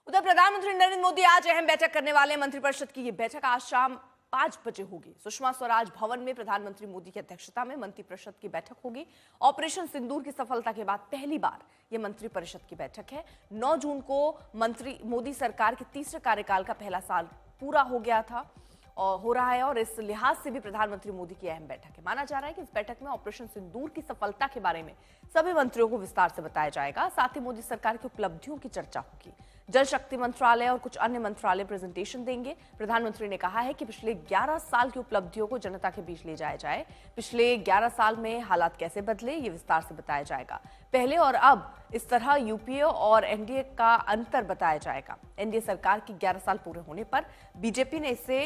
उधर प्रधानमंत्री नरेंद्र मोदी आज अहम बैठक करने वाले हैं। मंत्रिपरिषद की ये बैठक आज शाम 5 बजे होगी। सुषमा स्वराज भवन में प्रधानमंत्री मोदी की अध्यक्षता में मंत्रिपरिषद की बैठक होगी। ऑपरेशन सिंदूर की सफलता के बाद पहली बार यह मंत्रिपरिषद की बैठक है। 9 जून को मंत्री मोदी सरकार के तीसरे कार्यकाल का पहला साल पूरा हो गया था और हो रहा है, और इस लिहाज से भी प्रधानमंत्री मोदी की अहम बैठक है। माना जा रहा है कि इस बैठक में ऑपरेशन सिंदूर की सफलता के बारे में सभी मंत्रियों को विस्तार से बताया जाएगा। साथ ही मोदी सरकार की उपलब्धियों की चर्चा होगी। जल शक्ति मंत्रालय और कुछ अन्य मंत्रालय प्रेजेंटेशन देंगे। प्रधानमंत्री ने कहा है कि पिछले 11 साल की उपलब्धियों को जनता के बीच ले जाया जाए। पिछले 11 साल में हालात कैसे बदले, ये विस्तार से बताया जाएगा। पहले और अब इस तरह यूपीए और एनडीए का अंतर बताया जाएगा। एनडीए सरकार की 11 साल पूरे होने पर बीजेपी ने इसे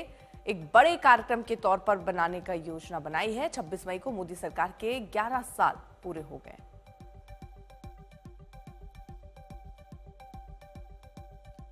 एक बड़े कार्यक्रम के तौर पर बनाने का योजना बनाई है। 26 मई को मोदी सरकार के 11 साल पूरे हो गए।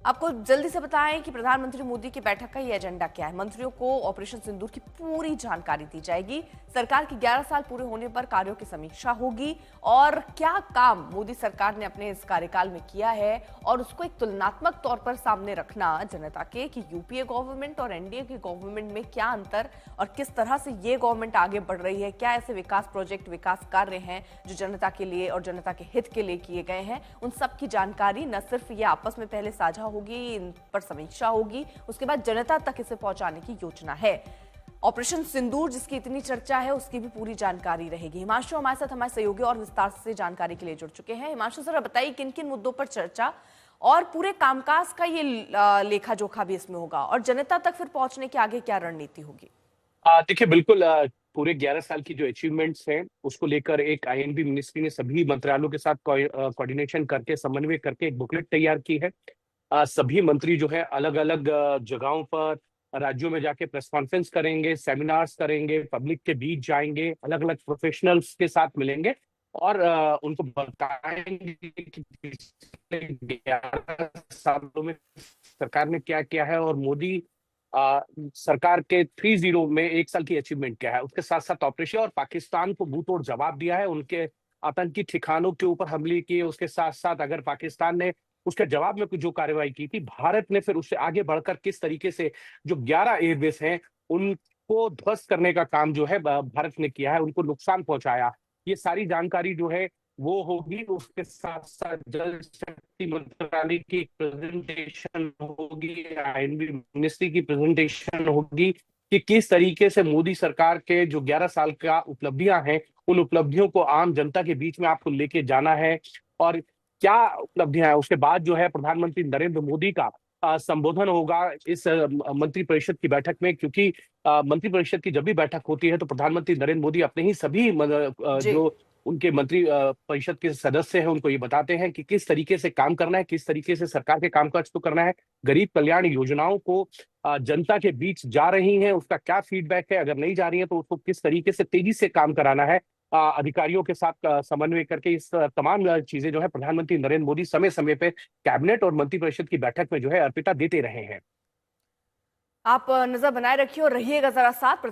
आपको जल्दी से बताएं कि प्रधानमंत्री मोदी की बैठक का ये एजेंडा क्या है। मंत्रियों को ऑपरेशन सिंदूर की पूरी जानकारी दी जाएगी। सरकार की 11 साल पूरे होने पर कार्यों की समीक्षा होगी और क्या काम मोदी सरकार ने अपने इस कार्यकाल में किया है और उसको एक तुलनात्मक तौर पर सामने रखना जनता के कि यूपीए गवर्नमेंट और एनडीए की गवर्नमेंट में क्या अंतर और किस तरह से ये गवर्नमेंट आगे बढ़ रही है। क्या ऐसे विकास प्रोजेक्ट, विकास कार्य हैं जो जनता के लिए और जनता के हित के लिए किए गए हैं। उन सब की जानकारी न सिर्फ ये आपस में पहले साझा होगी, इन पर समीक्षा होगी, उसके बाद जनता तक इसे पहुंचाने की योजना है। ऑपरेशन सिंदूर जिसकी इतनी चर्चा है उसकी भी पूरी जानकारी रहेगी। हिमांशु हमारे साथ हमारे सहयोगी और विस्तार से जानकारी के लिए जुड़ चुके हैं। हिमांशु सर, बताइए किन किन मुद्दों पर चर्चा और पूरे कामकाज का ये लेखा जोखा भी इसमें होगा और जनता तक फिर पहुंचने के आगे क्या रणनीति होगी? देखिए, बिल्कुल पूरे 11 साल की जो अचीवमेंट्स हैं उसको लेकर एक आईएनबी मिनिस्ट्री ने सभी मंत्रालयों के साथ कोऑर्डिनेशन करके, समन्वय करके एक बुकलेट तैयार की है। सभी मंत्री जो है अलग अलग जगहों पर, राज्यों में जाके प्रेस कॉन्फ्रेंस करेंगे, सेमिनार्स करेंगे, पब्लिक के बीच जाएंगे, अलग अलग प्रोफेशनल्स के साथ मिलेंगे और उनको बताएंगे कि पिछले 11 सालों में सरकार ने क्या किया है और मोदी सरकार के 30 में 1 साल की अचीवमेंट क्या है। उसके साथ साथ ऑपरेशन और पाकिस्तान को मुंह तोड़ जवाब दिया है, उनके आतंकी ठिकानों के ऊपर हमले किए। उसके साथ साथ अगर पाकिस्तान ने उसके जवाब में कुछ जो कार्रवाई की थी, भारत ने फिर उससे आगे बढ़कर किस तरीके से जो 11 एयरबेस हैं उनको ध्वस्त करने का काम जो है भारत ने किया है, उनको नुकसान पहुंचाया। ये सारी जानकारी जो है वो होगी। उसके साथ साथ जल शक्ति मंत्रालय की प्रेजेंटेशन होगी, आईएनबी मिनिस्ट्री की प्रेजेंटेशन होगी कि किस तरीके से मोदी सरकार के जो 11 साल का उपलब्धियां हैं उन उपलब्धियों को आम जनता के बीच में आपको लेके जाना है और क्या उपलब्धियां हैं। उसके बाद जो है प्रधानमंत्री नरेंद्र मोदी का संबोधन होगा इस मंत्रिपरिषद की बैठक में, क्योंकि मंत्रिपरिषद की जब भी बैठक होती है तो प्रधानमंत्री नरेंद्र मोदी अपने ही सभी जो उनके मंत्री परिषद के सदस्य हैं उनको ये बताते हैं कि किस तरीके से काम करना है, किस तरीके से सरकार के कामकाज को करना है, गरीब कल्याण योजनाओं को जनता के बीच जा रही हैं उसका क्या फीडबैक है, अगर नहीं जा रही है तो उसको किस तरीके से तेजी से काम कराना है। अधिकारियों के साथ समन्वय करके इस तमाम चीजें जो है प्रधानमंत्री नरेंद्र मोदी समय समय पे कैबिनेट और मंत्रिपरिषद की बैठक में जो है अर्पिता देते रहे हैं। आप नजर बनाए रखिए और रहिएगा जरा साथ।